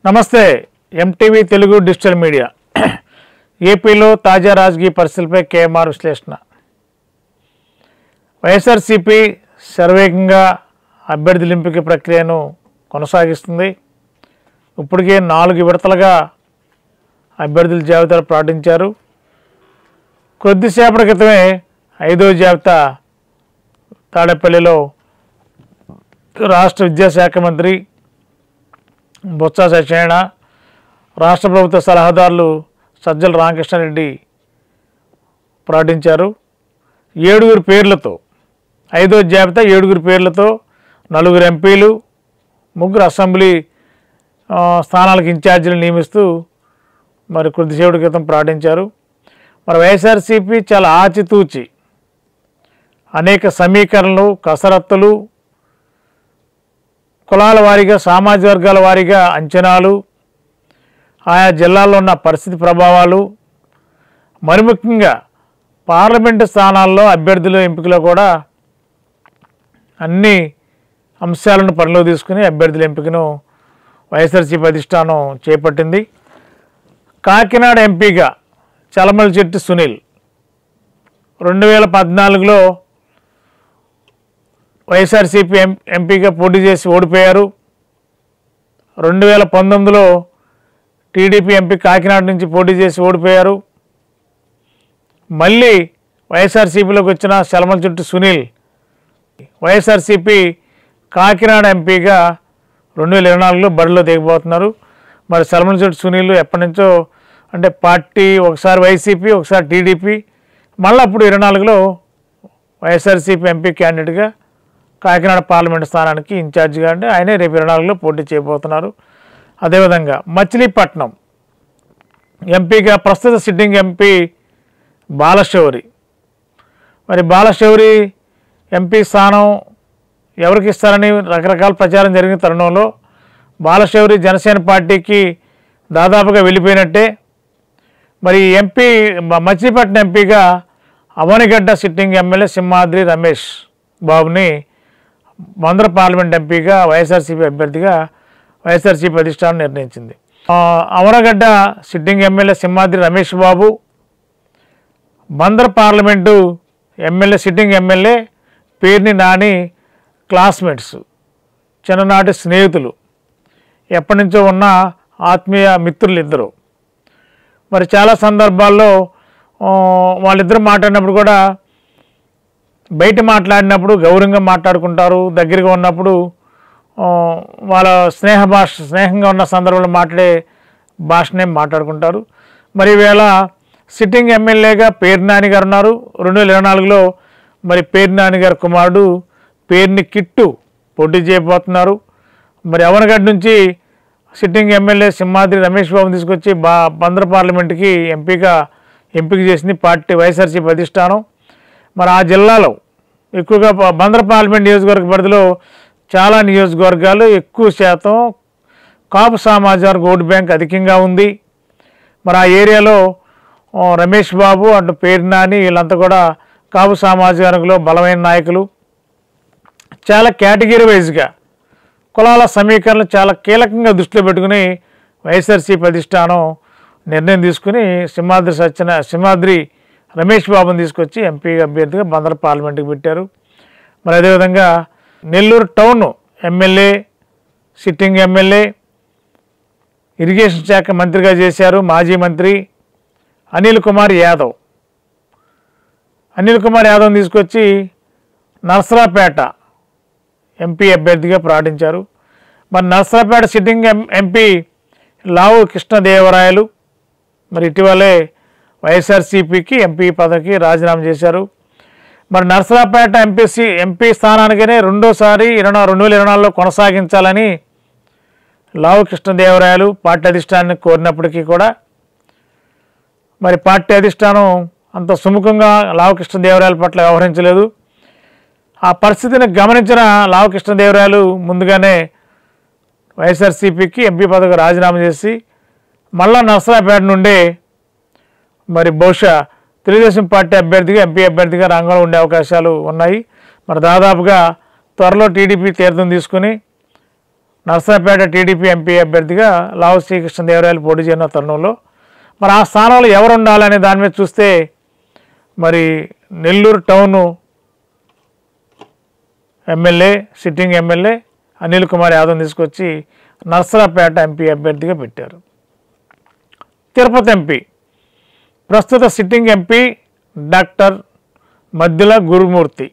నమస్తే MTV Telugu digital media ఏపీలో తాజా రాజకీయ పరిస్థితులపై కేఎంఆర్ విశ్లేషణ. వైఎస్ఆర్సీపీ శరవేగంగా అభ్యర్థుల ఎంపిక ప్రక్రియను కొనసాగిస్తుంది. ఇప్పటికే 4 విడతలుగా అభ్యర్థుల జాబితాలు ప్రకటించారు. కొద్దిసేపటి క్రితమే 5వ జాబితా తాడేపల్లిలో రాష్ట్ర విద్యాశాఖ మంత్రి బొత్స సత్యనారాయణ, రాష్ట్ర ప్రభుత్వ సలహాదారులు సజ్జల రామకృష్ణారెడ్డి ప్రకటించారు. 7 పేర్లతో 5వ జాబితా 7 పేర్లతో 4 ఎంపీలు 3 అసెంబ్లీ స్థానాలకు ఇన్ఛార్జీలు నియమిస్తూ మరి కొద్దిసేపటి క్రితం ప్రకటించారు. మరి వైఎస్ఆర్సీపీ చాలా ఆచితూచి అనేక సమీకరణలు, కసరత్తులు, కులాల వారీగా, సామాజిక వర్గాల వారీగా అంచనాలు, ఆయా జిల్లాల్లో ఉన్న పరిస్థితి ప్రభావాలు, మరి ముఖ్యంగా పార్లమెంటు స్థానాల్లో అభ్యర్థుల ఎంపికలో కూడా అన్ని అంశాలను పరిలో తీసుకుని అభ్యర్థుల ఎంపికను వైఎస్ఆర్సీపీ అధిష్టానం చేపట్టింది. కాకినాడ ఎంపీగా చలమలశెట్టి సునీల్ 2014లో వైఎస్ఆర్సీపీ ఎంపీగా పోటీ చేసి ఓడిపోయారు. 2019లో టీడీపీ ఎంపీ కాకినాడ నుంచి పోటీ చేసి ఓడిపోయారు. మళ్ళీ వైఎస్ఆర్సీపీలోకి వచ్చిన చలమలశెట్టి సునీల్ వైఎస్ఆర్సీపీ కాకినాడ ఎంపీగా 2024లో బరిలో దిగబోతున్నారు. మరి చలమలశెట్టి సునీల్ ఎప్పటి నుంచో అంటే పార్టీ ఒకసారి వైసీపీ ఒకసారి టీడీపీ, మళ్ళీ అప్పుడు 24లో వైఎస్ఆర్సీపీ ఎంపీ క్యాండిడేట్గా కాకినాడ పార్లమెంటు స్థానానికి ఇన్ఛార్జిగా అంటే ఆయనే రేపు 24లో పోటీ చేయబోతున్నారు. అదేవిధంగా మచిలీపట్నం ఎంపీగా ప్రస్తుత సిట్టింగ్ ఎంపీ బాలశౌరి, మరి బాలశౌరి ఎంపీ స్థానం ఎవరికి ఇస్తారని రకరకాల ప్రచారం జరిగిన తరుణంలో బాలశౌరి జనసేన పార్టీకి దాదాపుగా వెళ్ళిపోయినట్టే. మరి ఎంపీ మచిలీపట్నం ఎంపీగా అవనిగడ్డ సిట్టింగ్ ఎమ్మెల్యే సింహాద్రి రమేష్ బాబుని మందర పార్లమెంట్ ఎంపీగా వైఎస్ఆర్సీపీ అభ్యర్థిగా వైఎస్ఆర్సీపీ అధిష్టానం నిర్ణయించింది. అవనగడ్డ సిట్టింగ్ ఎమ్మెల్యే సింహాద్రి రమేష్ బాబు, మందర parliament MLA sitting MLA Perni Nani classmates, చిన్ననాటి స్నేహితులు, ఎప్పటి నుంచో ఉన్న ఆత్మీయ మిత్రులు ఇద్దరు. మరి చాలా సందర్భాల్లో వాళ్ళిద్దరు మాట్లాడినప్పుడు కూడా బయట మాట్లాడినప్పుడు గౌరవంగా మాట్లాడుకుంటారు, దగ్గరగా ఉన్నప్పుడు వాళ్ళ స్నేహంగా ఉన్న సందర్భంలో మాట్లాడే భాషనే మాట్లాడుకుంటారు. మరి ఈవేళ సిట్టింగ్ ఎమ్మెల్యేగా పేర్ని నాని గారు ఉన్నారు. 2024లో మరి పేర్ని నాని గారి కుమారుడు పేర్ని కిట్టు పోటీ చేయబోతున్నారు. మరి అవనగడ్డ నుంచి సిట్టింగ్ ఎమ్మెల్యే సింహాద్రి రమేష్ బాబుని తీసుకొచ్చి బందర పార్లమెంటుకి ఎంపిక చేసింది పార్టీ వైఎస్ఆర్సీపీ అధిష్టానం. మరి ఆ జిల్లాలో ఎక్కువగా బందర పార్లమెంట్ నియోజకవర్గ పరిధిలో చాలా నియోజకవర్గాలు ఎక్కువ శాతం కాపు సామాజిక వర్గ ఓటు బ్యాంక్ అధికంగా ఉంది. మరి ఆ ఏరియాలో రమేష్ బాబు అటు పేర్ని నాని వీళ్ళంతా కూడా కాపు సామాజిక వర్గంలో బలమైన నాయకులు. చాలా కేటగిరీ వైజ్గా కులాల సమీకరణలు చాలా కీలకంగా దృష్టిలో పెట్టుకుని వైఎస్ఆర్సీపీ అధిష్టానం నిర్ణయం తీసుకుని సింహాద్రి రమేష్ బాబుని తీసుకొచ్చి ఎంపీ అభ్యర్థిగా బందర పార్లమెంటుకి పెట్టారు. మరి అదేవిధంగా Nellore town MLA sitting MLA irrigation శాఖ మంత్రిగా చేశారు మాజీ మంత్రి అనిల్ కుమార్ యాదవ్ని తీసుకొచ్చి నర్సరాపేట ఎంపీ అభ్యర్థిగా ప్రకటించారు. మరి నర్సరాపేట సిట్టింగ్ ఎంపీ లావు కృష్ణదేవరాయలు మరి ఇటీవలే వైఎస్ఆర్సీపీకి ఎంపీ పదవికి రాజీనామా చేశారు. మరి నర్సరాపేట ఎంపీ స్థానానికనే రెండోసారి 2024లో కొనసాగించాలని లావు కృష్ణదేవరాయలు పార్టీ అధిష్టానాన్ని కోరినప్పటికీ కూడా మరి పార్టీ అధిష్టానం అంత సుముఖంగా లావు కృష్ణదేవరాయల పట్ల వ్యవహరించలేదు. ఆ పరిస్థితిని గమనించిన లావు కృష్ణదేవరాయలు ముందుగానే వైఎస్ఆర్సీపీకి ఎంపీ పదవికి రాజీనామా చేసి మళ్ళా నర్సరాపేట నుండే మరి బహుశా తెలుగుదేశం పార్టీ అభ్యర్థిగా ఎంపీ అభ్యర్థిగా రంగంలో ఉండే అవకాశాలు ఉన్నాయి. మరి దాదాపుగా త్వరలో టీడీపీ తీర్థం తీసుకుని నర్సరావుపేట టీడీపీ ఎంపీ అభ్యర్థిగా లావు శ్రీకృష్ణదేవరాయలు పోటీ చేయనున్న తరుణంలో మరి ఆ స్థానంలో ఎవరు ఉండాలనే దాని మీద చూస్తే మరి Nellore town MLA sitting MLA Anil Kumar Yadav తీసుకొచ్చి నర్సరావుపేట ఎంపీ అభ్యర్థిగా పెట్టారు. తిరుపతి ఎంపీ ప్రస్తుత సిట్టింగ్ ఎంపీ డాక్టర్ మద్దిల గురుమూర్తి.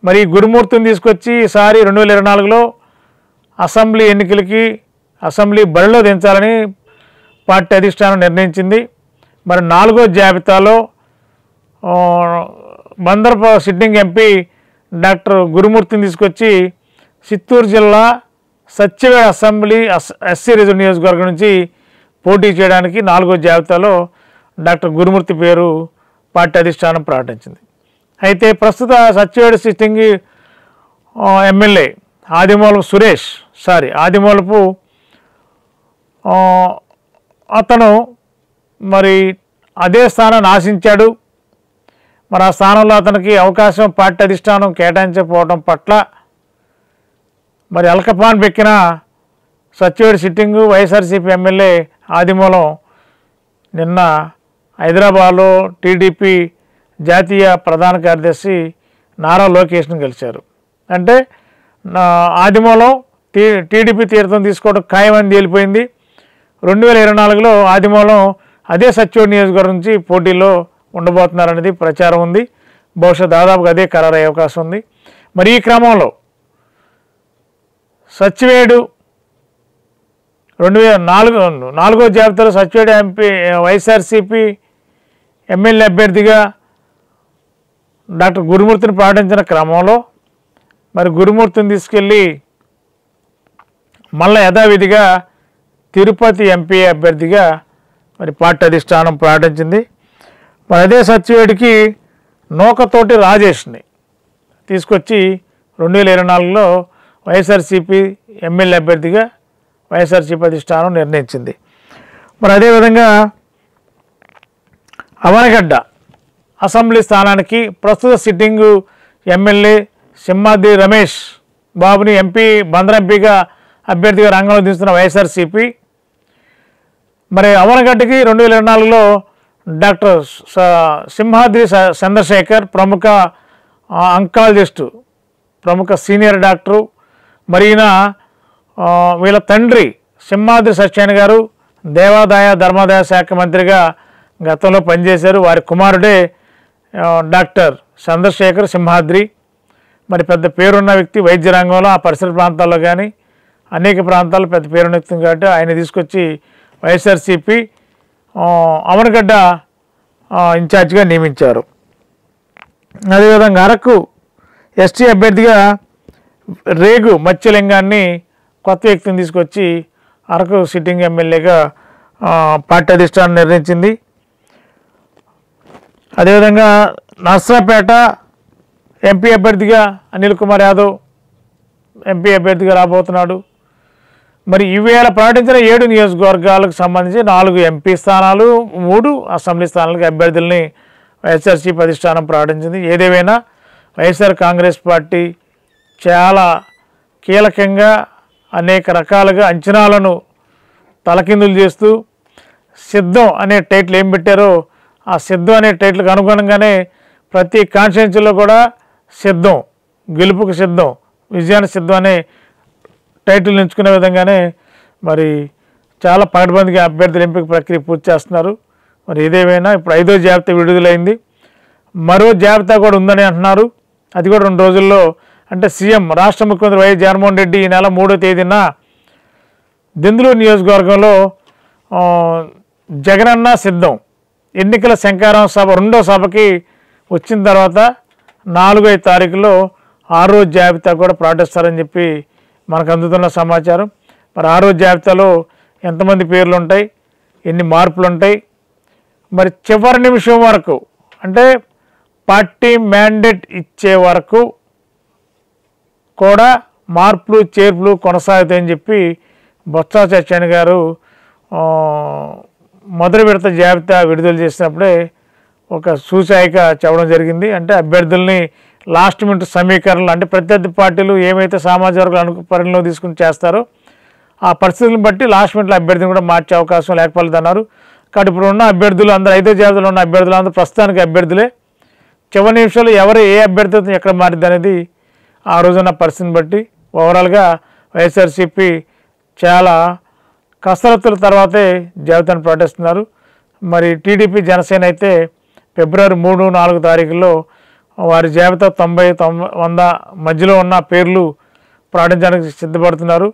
మరి గురుమూర్తిని తీసుకొచ్చి ఈసారి 2024లో అసెంబ్లీ ఎన్నికలకి అసెంబ్లీ బరిలో దించాలని పార్టీ అధిష్టానం నిర్ణయించింది. మరి 4వ జాబితాలో బందర్ సిట్టింగ్ ఎంపీ డాక్టర్ గురుమూర్తిని తీసుకొచ్చి చిత్తూరు జిల్లా సత్యవేడ అసెంబ్లీ ఎస్సీ రిజర్వ్ నియోజకవర్గం నుంచి పోటీ చేయడానికి 4వ జాబితాలో డాక్టర్ గురుమూర్తి పేరు పార్టీ అధిష్టానం ప్రకటించింది. అయితే ప్రస్తుత సత్యవేడ సిట్టింగ్ ఎమ్మెల్యే ఆదిమూలపు అతను మరి అదే స్థానాన్ని ఆశించాడు. మరి ఆ స్థానంలో అతనికి అవకాశం పార్టీ అధిష్టానం కేటాయించకపోవడం పట్ల మరి అల్కపాన్ పెక్కిన సత్యవేడి సిట్టింగు వైఎస్ఆర్సీపీ ఎమ్మెల్యే ఆదిమూలం నిన్న హైదరాబాద్లో టీడీపీ జాతీయ ప్రధాన కార్యదర్శి నారా లోకేష్ను కలిశారు. అంటే ఆదిమూలం టీడీపీ తీర్థం తీసుకోవడం ఖాయమని తేలిపోయింది. 2024లో ఆదిమూలం అదే సత్యవేడి నియోజకవర్గం నుంచి పోటీలో ఉండబోతున్నారనేది ప్రచారం ఉంది. బహుశా దాదాపుగా అదే ఖరారయ్యే అవకాశం ఉంది. మరి ఈ క్రమంలో సత్యవేడు 2004 జాబితాలో సత్యవేడు ఎంపీ వైఎస్ఆర్సీపీ ఎమ్మెల్యే అభ్యర్థిగా డాక్టర్ గురుమూర్తిని ప్రకటించిన క్రమంలో మరి గురుమూర్తిని తీసుకెళ్ళి మళ్ళీ యథావిధిగా తిరుపతి ఎంపీ అభ్యర్థిగా మరి పార్టీ అధిష్టానం ప్రకటించింది. మరి అదే సత్యవేడికి నూకతోటి రాజేష్ని తీసుకొచ్చి 2024లో వైఎస్ఆర్సీపీ ఎమ్మెల్యే అభ్యర్థిగా వైఎస్ఆర్సీపీ అధిష్టానం నిర్ణయించింది. మరి అదేవిధంగా అవనగడ్డ అసెంబ్లీ స్థానానికి ప్రస్తుత సిట్టింగు ఎమ్మెల్యే సింహాద్రి రమేష్ బాబుని బందర్ ఎంపీగా అభ్యర్థిగా రంగంలో దిస్తున్న వైఎస్ఆర్సీపీ మరి అవనగడ్డకి 2024లో డాక్టర్ సింహాద్రి చంద్రశేఖర్ ప్రముఖ అంకాలజిస్టు, ప్రముఖ సీనియర్ డాక్టరు, మరి వీళ్ళ తండ్రి సింహాద్రి సత్యనారాయణ గారు దేవాదాయ ధర్మాదాయ శాఖ మంత్రిగా గతంలో పనిచేశారు. వారి కుమారుడే డాక్టర్ చంద్రశేఖర్ సింహాద్రి. మరి పెద్ద పేరున్న వ్యక్తి వైద్య రంగంలో ఆ పరిసర ప్రాంతాల్లో కానీ అనేక ప్రాంతాల్లో పెద్ద పేరున్న వ్యక్తి కాబట్టి ఆయన తీసుకొచ్చి వైఎస్ఆర్సీపీ అవనగడ్డ ఇన్ఛార్జిగా నియమించారు. అదేవిధంగా అరకు ఎస్టీ అభ్యర్థిగా రేగు మత్స్యలింగాన్ని కొత్త వ్యక్తిని తీసుకొచ్చి అరకు సిట్టింగ్ ఎమ్మెల్యేగా పార్టీ అధిష్టానం నిర్ణయించింది. అదేవిధంగా నర్సరావుపేట ఎంపీ అభ్యర్థిగా అనిల్ కుమార్ యాదవ్ ఎంపీ అభ్యర్థిగా రాబోతున్నాడు. మరి ఈవేళ ప్రకటించిన 7 నియోజకవర్గాలకు సంబంధించి 4 ఎంపీ స్థానాలు 3 అసెంబ్లీ స్థానాలకు అభ్యర్థుల్ని వైఎస్ఆర్సీపీ అధిష్టానం ప్రకటించింది. ఏదేమైనా వైఎస్ఆర్ కాంగ్రెస్ పార్టీ చాలా కీలకంగా అనేక రకాలుగా అంచనాలను తలకిందులు చేస్తూ సిద్ధం అనే టైటిల్ ఏం పెట్టారో ఆ సిద్ధం అనే టైటిల్కి అనుగుణంగానే ప్రతి కాన్స్టిట్యున్సీలో కూడా సిద్ధం, గెలుపుకు సిద్ధం, విజయానికి సిద్ధం అనే టైటిల్ ఎంచుకునే విధంగానే మరి చాలా పకడ్బందీగా అభ్యర్థుల ఎంపిక ప్రక్రియ పూర్తి చేస్తున్నారు. మరి ఏదేమైనా ఇప్పుడు 5వ జాబితా విడుదలైంది. మరో జాబితా కూడా ఉందని అంటున్నారు. అది కూడా 2 రోజుల్లో అంటే సీఎం రాష్ట్ర ముఖ్యమంత్రి వైఎస్ జగన్మోహన్ రెడ్డి ఈ నెల 3వ తేదీన దెందులూరు నియోజకవర్గంలో జగనన్న సిద్ధం ఎన్నికల శంకారం సభ 2వ సభకి వచ్చిన తర్వాత 4వ తారీఖులో 6వ జాబితా కూడా ప్రకటిస్తారని చెప్పి మనకు అందుతున్న సమాచారం. మరి 6వ జాబితాలో ఎంతమంది పేర్లు ఉంటాయి, ఎన్ని మార్పులు ఉంటాయి, మరి చివరి నిమిషం వరకు అంటే పార్టీ మ్యాండేట్ ఇచ్చే వరకు కూడా మార్పులు చేర్పులు కొనసాగుతాయని చెప్పి బొత్స సత్యనారాయణ గారు మొదటి విడత జాబితా విడుదల చేసినప్పుడే ఒక సూచాయిక చెప్పడం జరిగింది. అంటే అభ్యర్థుల్ని లాస్ట్ మినిట్ సమీకరణలు అంటే ప్రత్యర్థి పార్టీలు ఏమైతే సామాజిక వర్గాలు పరిగణలో తీసుకుని చేస్తారో ఆ పరిస్థితులను బట్టి లాస్ట్ మినిట్లో అభ్యర్థిని కూడా మార్చే అవకాశం లేకపోలేదన్నారు. కాబట్టి ఇప్పుడు ఉన్న అభ్యర్థులు అందరూ 5వ జాబితాలో ఉన్న అభ్యర్థులు అందరూ ప్రస్తుతానికి అభ్యర్థులే. చివరి నిమిషాలు ఎవరు ఏ అభ్యర్థితో ఎక్కడ మారిద్ది అనేది ఆ రోజున్న పరిస్థితిని బట్టి ఓవరాల్గా వైఎస్ఆర్సీపీ చాలా కసరత్తుల తర్వాతే జాబితాను ప్రకటిస్తున్నారు. మరి టీడీపీ జనసేన అయితే ఫిబ్రవరి 3, 4 తారీఖుల్లో వారి జాబితా 90, 100 మధ్యలో ఉన్న పేర్లు ప్రకటించడానికి సిద్ధపడుతున్నారు.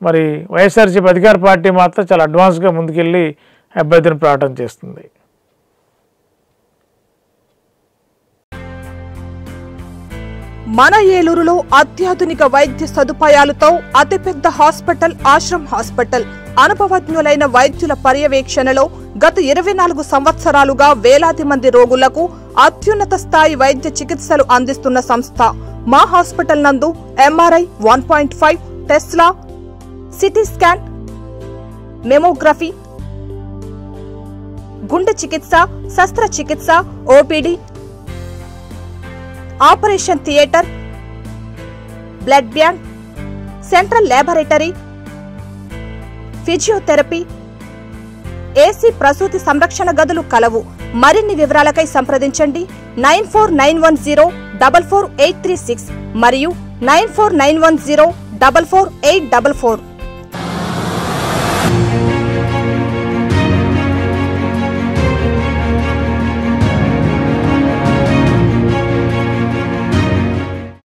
మరి వైఎస్ఆర్సీపీ అధికార పార్టీ మాత్రం చాలా అడ్వాన్స్గా ముందుకెళ్ళి అభ్యర్థిని ప్రకటన చేస్తుంది. మన ఏలూరులో అత్యాధునిక వైద్య సదుపాయాలతో అతిపెద్ద హాస్పిటల్ ఆశ్రమ్ హాస్పిటల్. అనుభవజ్ఞులైన వైద్యుల పర్యవేక్షణలో గత 24 సంవత్సరాలుగా వేలాది మంది రోగులకు అత్యున్నత స్థాయి వైద్య చికిత్సలు అందిస్తున్న సంస్థ. మా హాస్పిటల్ నందు MRI, 1.5 Tesla, CT scan, mammography, గుండె చికిత్స, శస్త్రచికిత్స, OPD, operation theatre, blood bank, central laboratory, physiotherapy, AC ప్రసూతి సంరక్షణ గదులు కలవు. మరిన్ని వివరాలకై సంప్రదించండి 9491044836 మరియు 9491044844.